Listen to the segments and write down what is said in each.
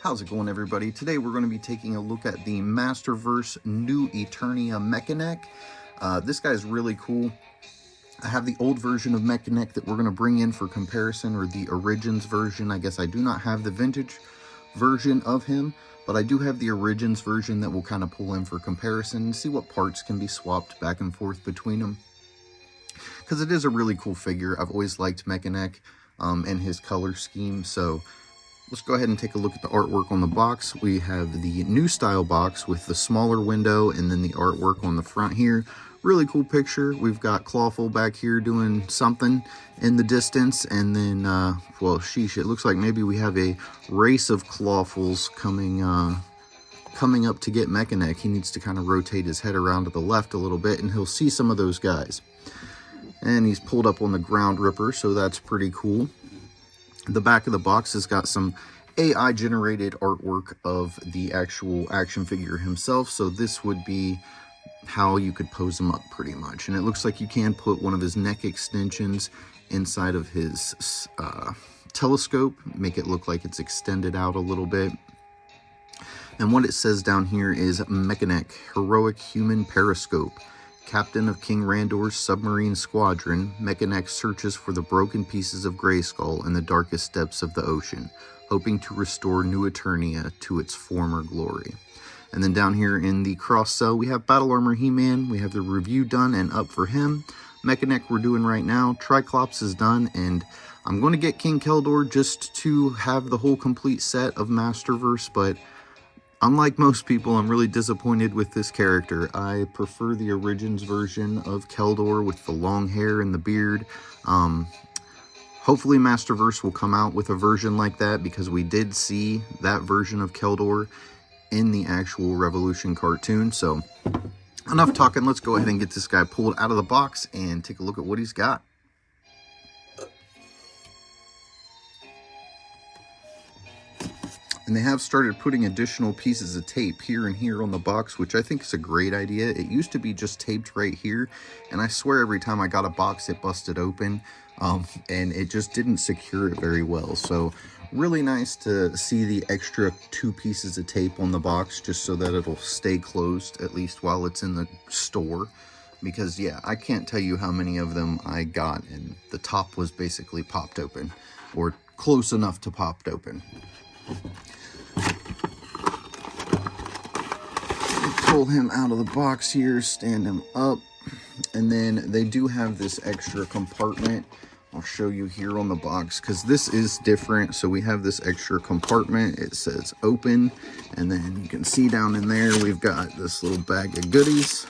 How's it going, everybody? Today we're going to be taking a look at the Masterverse New Eternia Mekaneck. This guy's really cool. I have the old version of Mekaneck that we're going to bring in for comparison, or the Origins version. I guess I do not have the vintage version of him, but I do have the Origins version that we'll kind of pull in for comparison and see what parts can be swapped back and forth between them. Because it is a really cool figure. I've always liked Mekaneck and his color scheme, so let's go ahead and take a look at the artwork on the box. We have the new style box with the smaller window and then the artwork on the front here. Really cool picture. We've got Clawful back here doing something in the distance, and then, well, sheesh, it looks like maybe we have a race of Clawfuls coming up to get Mekaneck. He needs to kind of rotate his head around to the left a little bit, and he'll see some of those guys. And he's pulled up on the Ground Ripper, so that's pretty cool. The back of the box has got some AI generated artwork of the actual action figure himself, so this would be how you could pose him up pretty much. And it looks like you can put one of his neck extensions inside of his telescope, make it look like it's extended out a little bit. And what it says down here is Mekaneck, heroic human periscope. Captain of King Randor's submarine squadron, Mekaneck searches for the broken pieces of Grayskull in the darkest depths of the ocean, hoping to restore New Eternia to its former glory. And then down here in the cross cell, we have Battle Armor He-Man. We have the review done and up for him. Mekaneck we're doing right now. Triclops is done, and I'm going to get King Keldor just to have the whole complete set of Masterverse, but unlike most people, I'm really disappointed with this character. I prefer the Origins version of Keldor with the long hair and the beard. Hopefully Masterverse will come out with a version like that, because we did see that version of Keldor in the actual Revolution cartoon. So enough talking, let's go ahead and get this guy pulled out of the box and take a look at what he's got. And they have started putting additional pieces of tape here and here on the box, which I think is a great idea. It used to be just taped right here, and I swear every time I got a box it busted open, and it just didn't secure it very well. So really nice to see the extra 2 pieces of tape on the box, just so that it'll stay closed, at least while it's in the store. Because yeah, I can't tell you how many of them I got and the top was basically popped open, or close enough to popped open. Pull him out of the box here, stand him up, and then they do have this extra compartment. I'll show you here on the box, because this is different. So we have this extra compartment. It says open, and then you can see down in there we've got this little bag of goodies,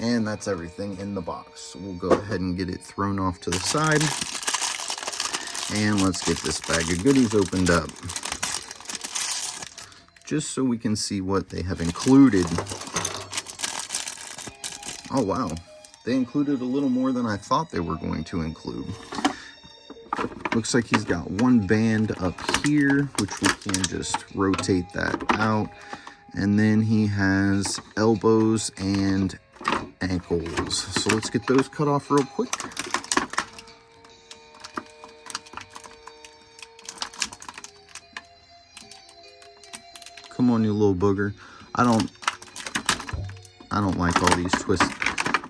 and that's everything in the box. So we'll go ahead and get it thrown off to the side, and let's get this bag of goodies opened up, just so we can see what they have included. Oh wow, they included a little more than I thought they were going to include. Looks like he's got one band up here, which we can just rotate that out. And then he has elbows and ankles. So let's get those cut off real quick. Come on, you little booger. I don't like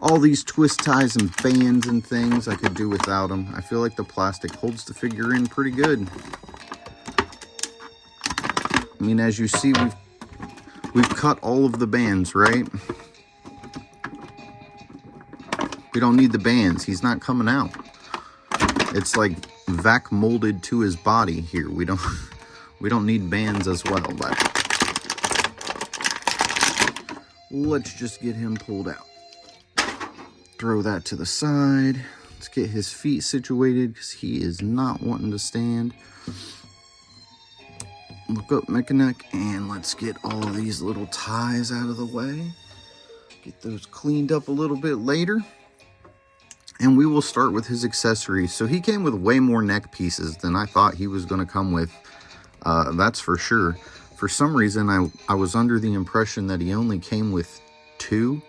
all these twist ties and bands and things. I could do without them. I feel like the plastic holds the figure in pretty good. I mean, as you see, we've cut all of the bands, right? We don't need the bands. He's not coming out. It's like vac molded to his body here. We don't need bands as well, but let's just get him pulled out. Throw that to the side. Let's get his feet situated, because he is not wanting to stand. Look up Mekaneck, and let's get all of these little ties out of the way. Get those cleaned up a little bit later. And we will start with his accessories. So he came with way more neck pieces than I thought he was going to come with. That's for sure. For some reason, I was under the impression that he only came with 2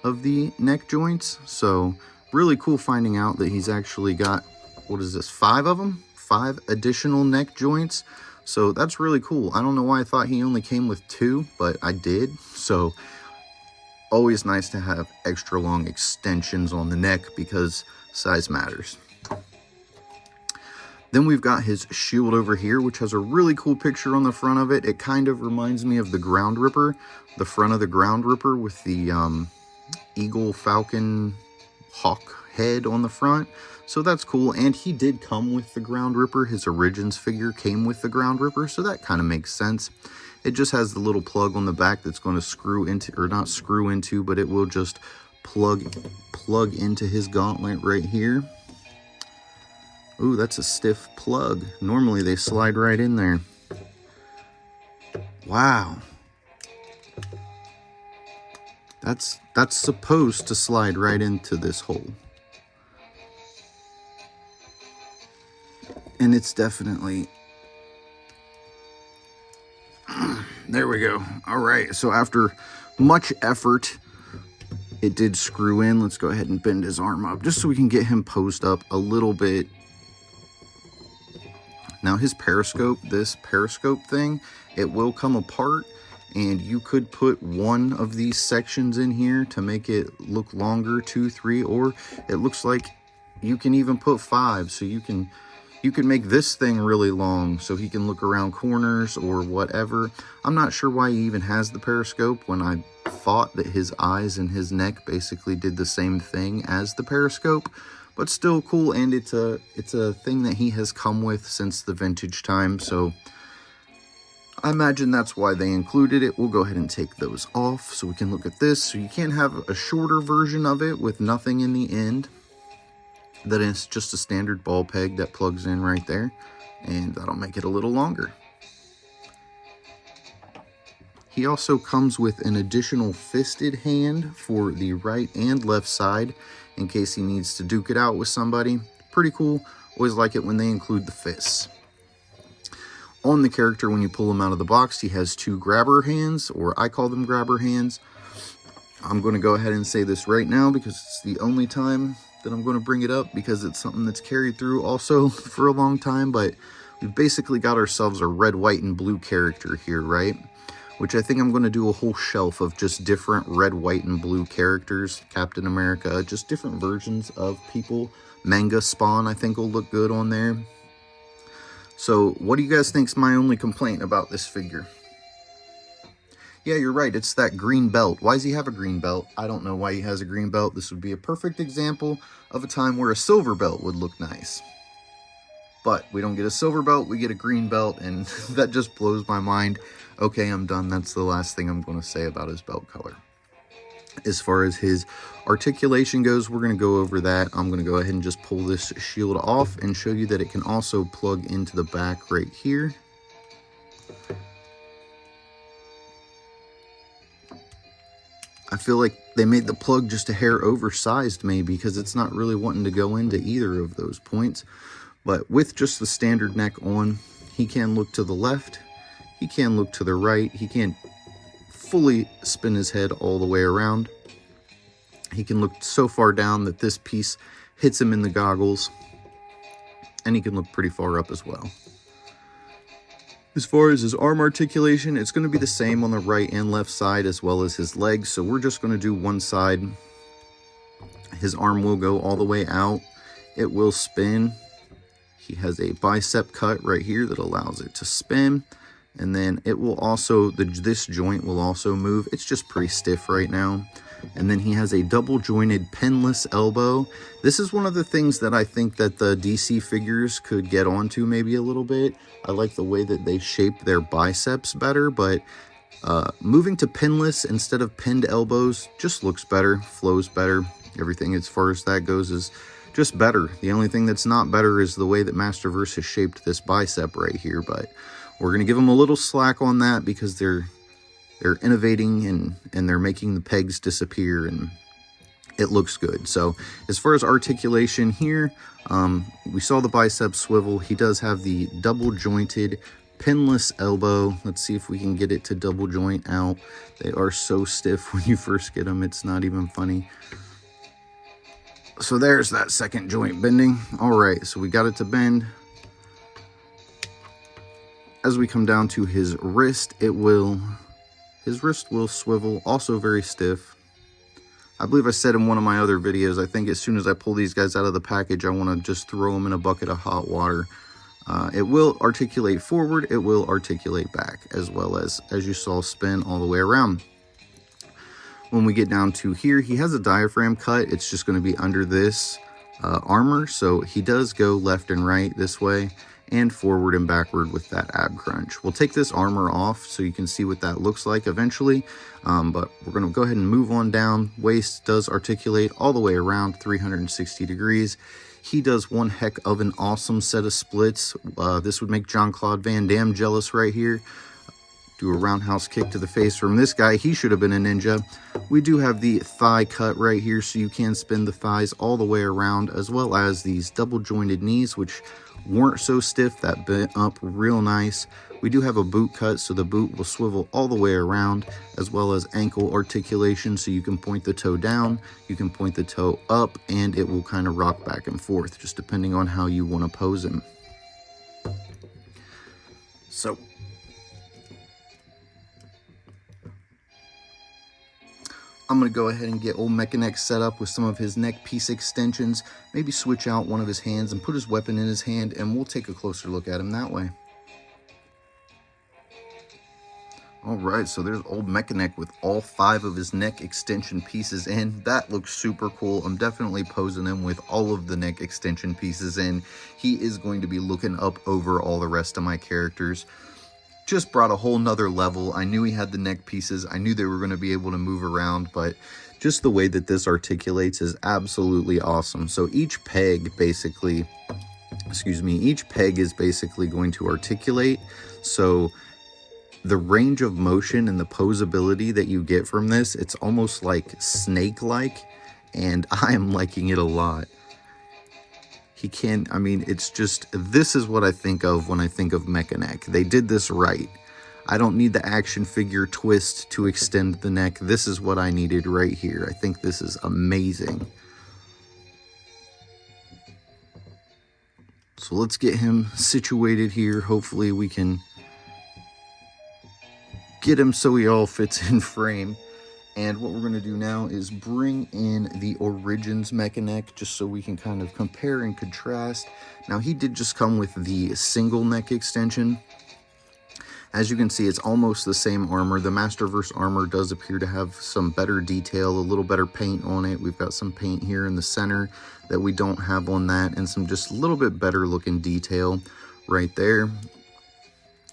of the neck joints. So really cool finding out that he's actually got, what is this, 5 of them? 5 additional neck joints, So that's really cool. I don't know why I thought he only came with 2, but I did. So always nice to have extra long extensions on the neck because size matters. Then we've got his shield over here, which has a really cool picture on the front of it. It kind of reminds me of the Ground Ripper, the front of the Ground Ripper with the eagle, falcon, hawk head on the front. So that's cool. And he did come with the Ground Ripper. His Origins figure came with the Ground Ripper, so that kind of makes sense. It just has the little plug on the back that's going to screw into, or not screw into, but it will just plug into his gauntlet right here. Ooh, that's a stiff plug. Normally they slide right in there. Wow. That's supposed to slide right into this hole. And it's definitely... There we go. All right, so after much effort, it did screw in. Let's go ahead and bend his arm up just so we can get him posed up a little bit. Now his periscope, this periscope thing, it will come apart, and you could put one of these sections in here to make it look longer, 2, 3, or it looks like you can even put 5, so you can make this thing really long so he can look around corners or whatever. I'm not sure why he even has the periscope when I thought that his eyes and his neck basically did the same thing as the periscope. But still cool, and it's a thing that he has come with since the vintage time, so I imagine that's why they included it. We'll go ahead and take those off so we can look at this. So you can have a shorter version of it with nothing in the end. That is just a standard ball peg that plugs in right there, and that'll make it a little longer. He also comes with an additional fisted hand for the right and left side in case he needs to duke it out with somebody. Pretty cool. Always like it when they include the fists. On the character, when you pull him out of the box, he has 2 grabber hands, or I call them grabber hands. I'm going to go ahead and say this right now because it's the only time that I'm going to bring it up, because it's something that's carried through also for a long time. But we've basically got ourselves a red, white, and blue character here, right? Which I think I'm going to do a whole shelf of just different red, white, and blue characters. Captain America, just different versions of people. Manga Spawn, I think, will look good on there. So, what do you guys think's my only complaint about this figure? Yeah, you're right. It's that green belt. Why does he have a green belt? I don't know why he has a green belt. This would be a perfect example of a time where a silver belt would look nice. But we don't get a silver belt, we get a green belt, and that just blows my mind. Okay, I'm done. That's the last thing I'm going to say about his belt color. As far as his articulation goes, we're going to go over that. I'm going to go ahead and just pull this shield off and show you that it can also plug into the back right here. I feel like they made the plug just a hair oversized maybe, because it's not really wanting to go into either of those points. But with just the standard neck on, he can look to the left, he can look to the right, he can't fully spin his head all the way around. He can look so far down that this piece hits him in the goggles, and he can look pretty far up as well. As far as his arm articulation, it's going to be the same on the right and left side, as well as his legs. So we're just going to do one side. His arm will go all the way out. It will spin. He has a bicep cut right here that allows it to spin. And then it will also, this joint will also move. It's just pretty stiff right now. And then he has a double jointed pinless elbow. This is one of the things that I think that the DC figures could get onto maybe a little bit. I like the way that they shape their biceps better, but moving to pinless instead of pinned elbows just looks better, flows better. Everything as far as that goes is just better. The only thing that's not better is the way that Masterverse has shaped this bicep right here, but we're going to give them a little slack on that because they're innovating and they're making the pegs disappear, and it looks good. So as far as articulation here, we saw the bicep swivel. He does have the double jointed pinless elbow. Let's see if we can get it to double joint out. They are so stiff when you first get them. It's not even funny. So there's that second joint bending. All right, so we got it to bend. As we come down to his wrist, his wrist will swivel, also very stiff. I believe I said in one of my other videos, I think as soon as I pull these guys out of the package, I want to just throw them in a bucket of hot water. It will articulate forward, it will articulate back, as well as you saw, spin all the way around. When we get down to here, he has a diaphragm cut. It's just going to be under this armor, so he does go left and right this way, and forward and backward with that ab crunch. We'll take this armor off so you can see what that looks like eventually, but we're going to go ahead and move on down. Waist does articulate all the way around 360 degrees. He does one heck of an awesome set of splits. This would make Jean-Claude Van Damme jealous right here. Do a roundhouse kick to the face from this guy. He should have been a ninja. We do have the thigh cut right here, so you can spin the thighs all the way around, as well as these double jointed knees, which weren't so stiff, that bent up real nice. We do have a boot cut, so the boot will swivel all the way around, as well as ankle articulation, so you can point the toe down, you can point the toe up, and it will kind of rock back and forth, just depending on how you want to pose him. So I'm going to go ahead and get old Mekaneck set up with some of his neck piece extensions, maybe switch out one of his hands and put his weapon in his hand, and we'll take a closer look at him that way. Alright, so there's old Mekaneck with all 5 of his neck extension pieces in. That looks super cool. I'm definitely posing him with all of the neck extension pieces in. He is going to be looking up over all the rest of my characters. Just brought a whole nother level. I knew he had the neck pieces. I knew they were going to be able to move around, but just the way that this articulates is absolutely awesome. So each peg basically, each peg is basically going to articulate. So the range of motion and the posability that you get from this, it's almost like snake-like, and I am liking it a lot. He can, I mean, it's just, this is what I think of when I think of Mekaneck. They did this right. I don't need the action figure twist to extend the neck. This is what I needed right here. I think this is amazing. So let's get him situated here. Hopefully we can get him so he all fits in frame. And what we're going to do now is bring in the Origins Mekaneck, just so we can kind of compare and contrast. Now, he did just come with the single neck extension. As you can see, it's almost the same armor. The Masterverse armor does appear to have some better detail, a little better paint on it. We've got some paint here in the center that we don't have on that, and some just a little bit better looking detail right there.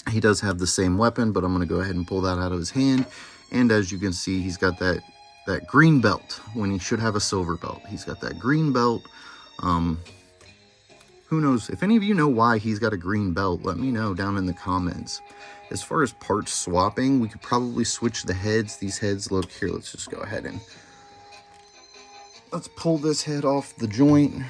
He does have the same weapon, but I'm going to go ahead and pull that out of his hand. And as you can see, he's got that green belt when he should have a silver belt. He's got that green belt. Who knows? If any of you know why he's got a green belt, let me know down in the comments. As far as parts swapping, we could probably switch the heads. These heads look here. Let's just go ahead and let's pull this head off the joint,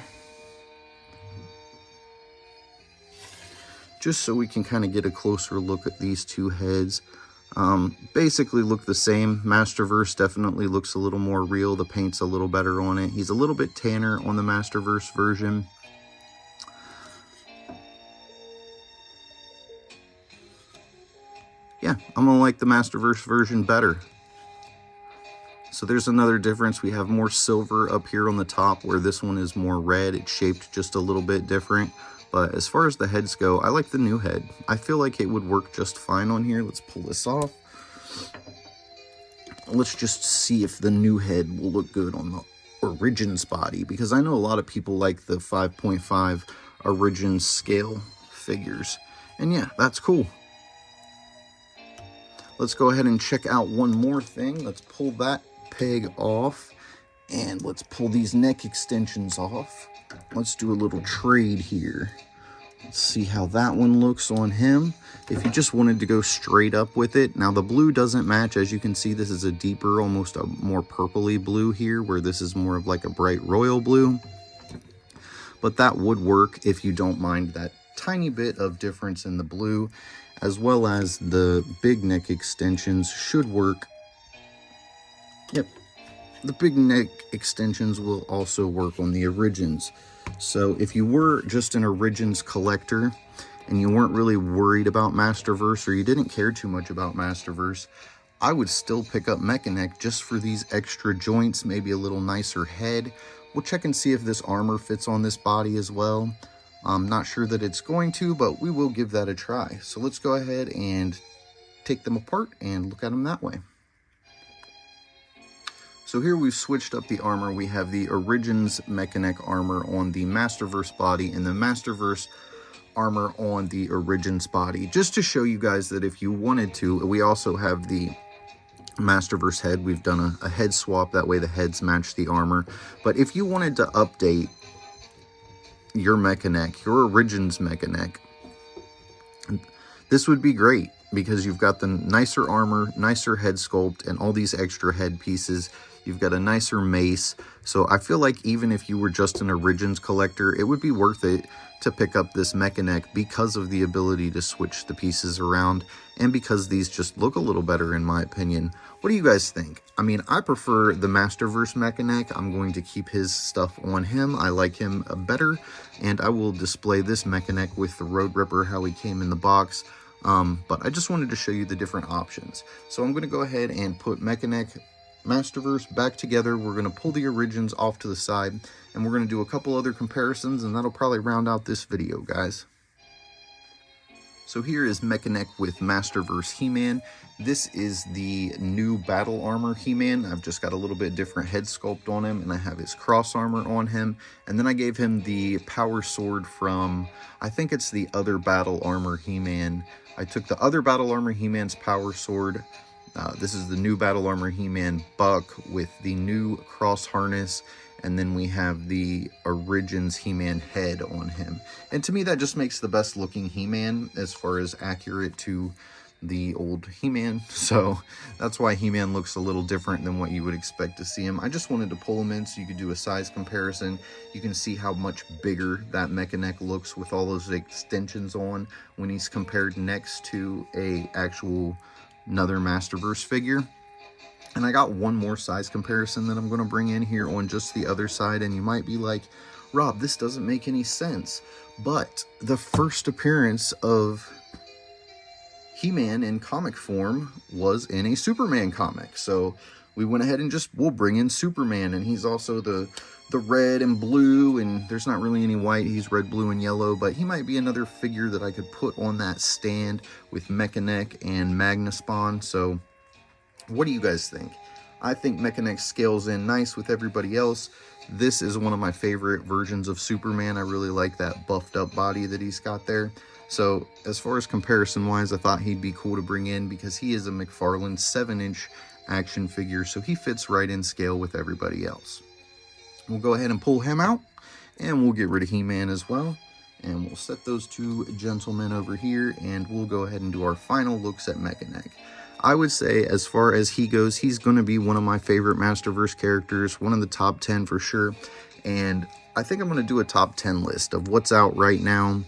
just so we can kind of get a closer look at these two heads. Basically look the same. Masterverse definitely looks a little more real. The paint's a little better on it. He's a little bit tanner on the Masterverse version. Yeah, I'm gonna like the Masterverse version better. So there's another difference. We have more silver up here on the top, where this one is more red. It's shaped just a little bit different. But as far as the heads go, I like the new head. I feel like it would work just fine on here. Let's pull this off. Let's just see if the new head will look good on the Origins body, because I know a lot of people like the 5.5 Origins scale figures. And yeah, that's cool. Let's go ahead and check out one more thing. Let's pull that peg off, and let's pull these neck extensions off. Let's do a little trade here. Let's see how that one looks on him. If you just wanted to go straight up with it. Now the blue doesn't match. As you can see, this is a deeper, almost a more purpley blue here, where this is more of like a bright royal blue. But that would work if you don't mind that tiny bit of difference in the blue, as well as the big neck extensions should work. Yep. The big neck extensions will also work on the Origins. So if you were just an Origins collector and you weren't really worried about Masterverse, or you didn't care too much about Masterverse, I would still pick up Mekaneck just for these extra joints, maybe a little nicer head. We'll check and see if this armor fits on this body as well. I'm not sure that it's going to, but we will give that a try. So let's go ahead and take them apart and look at them that way. So here we've switched up the armor. We have the Origins Mekaneck armor on the Masterverse body and the Masterverse armor on the Origins body, just to show you guys that if you wanted to. We also have the Masterverse head. We've done a head swap, that way the heads match the armor. But if you wanted to update your Mekaneck, your Origins Mekaneck, this would be great, because you've got the nicer armor, nicer head sculpt, and all these extra head pieces. You've got a nicer mace. So I feel like even if you were just an Origins collector, it would be worth it to pick up this Mekaneck, because of the ability to switch the pieces around, and because these just look a little better in my opinion. What do you guys think? I mean, I prefer the Masterverse Mekaneck. I'm going to keep his stuff on him. I like him better, and I will display this Mekaneck with the Road Ripper, how he came in the box. But I just wanted to show you the different options. So I'm going to go ahead and put Mekaneck, Masterverse back together. We're going to pull the Origins off to the side, and we're going to do a couple other comparisons, and that'll probably round out this video, guys. So here is Mekaneck with Masterverse He-Man. This is the new battle armor He-Man. I've just got a little bit different head sculpt on him, and I have his cross armor on him. And then I gave him the power sword from, I think it's the other battle armor He-Man. I took the other battle armor He-Man's power sword. This is the new battle armor He-Man Buck with the new cross harness, and then we have the Origins He-Man head on him. And to me, that just makes the best looking He-Man as far as accurate to the old He-Man. So that's why He-Man looks a little different than what you would expect to see him. I just wanted to pull him in so you could do a size comparison. You can see how much bigger that Mekaneck looks with all those extensions on when he's compared next to another Masterverse figure. And I got one more size comparison that I'm going to bring in here on just the other side, and you might be like, Rob, this doesn't make any sense. But the first appearance of He-Man in comic form was in a Superman comic. So we went ahead and we'll bring in Superman, and he's also the red and blue, and there's not really any white. He's red, blue, and yellow, but he might be another figure that I could put on that stand with Mekaneck and Magnaspawn. So what do you guys think? I think Mekaneck scales in nice with everybody else. This is one of my favorite versions of Superman. I really like that buffed up body that he's got there. So as far as comparison wise, I thought he'd be cool to bring in, because he is a McFarlane 7-inch action figure, so he fits right in scale with everybody else. We'll go ahead and pull him out, and we'll get rid of He-Man as well. And we'll set those two gentlemen over here, and we'll go ahead and do our final looks at Mekaneck. I would say, as far as he goes, he's going to be one of my favorite Masterverse characters, one of the top 10 for sure. And I think I'm going to do a top 10 list of what's out right now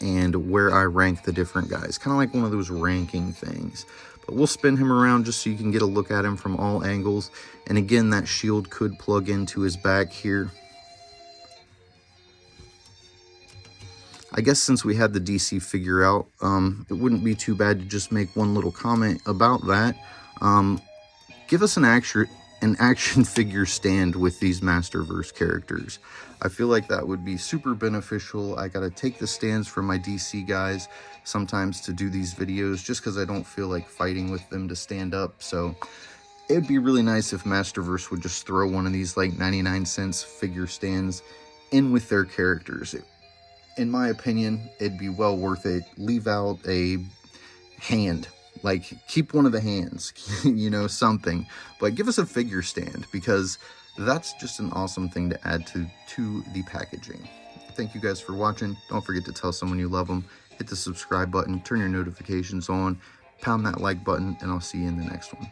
and where I rank the different guys. Kind of like one of those ranking things. But we'll spin him around just so you can get a look at him from all angles. And again, that shield could plug into his back here. I guess since we had the DC figure out, it wouldn't be too bad to just make one little comment about that. Give us an action figure stand with these Masterverse characters. I feel like that would be super beneficial. I gotta take the stands from my DC guys sometimes to do these videos, just because I don't feel like fighting with them to stand up. So it'd be really nice if Masterverse would just throw one of these like 99-cent figure stands in with their characters. In my opinion, it'd be well worth it. Leave out a hand, like keep one of the hands, you know, something, but give us a figure stand, because that's just an awesome thing to add to the packaging. Thank you guys for watching. Don't forget to tell someone you love them. Hit the subscribe button, turn your notifications on, pound that like button, and I'll see you in the next one.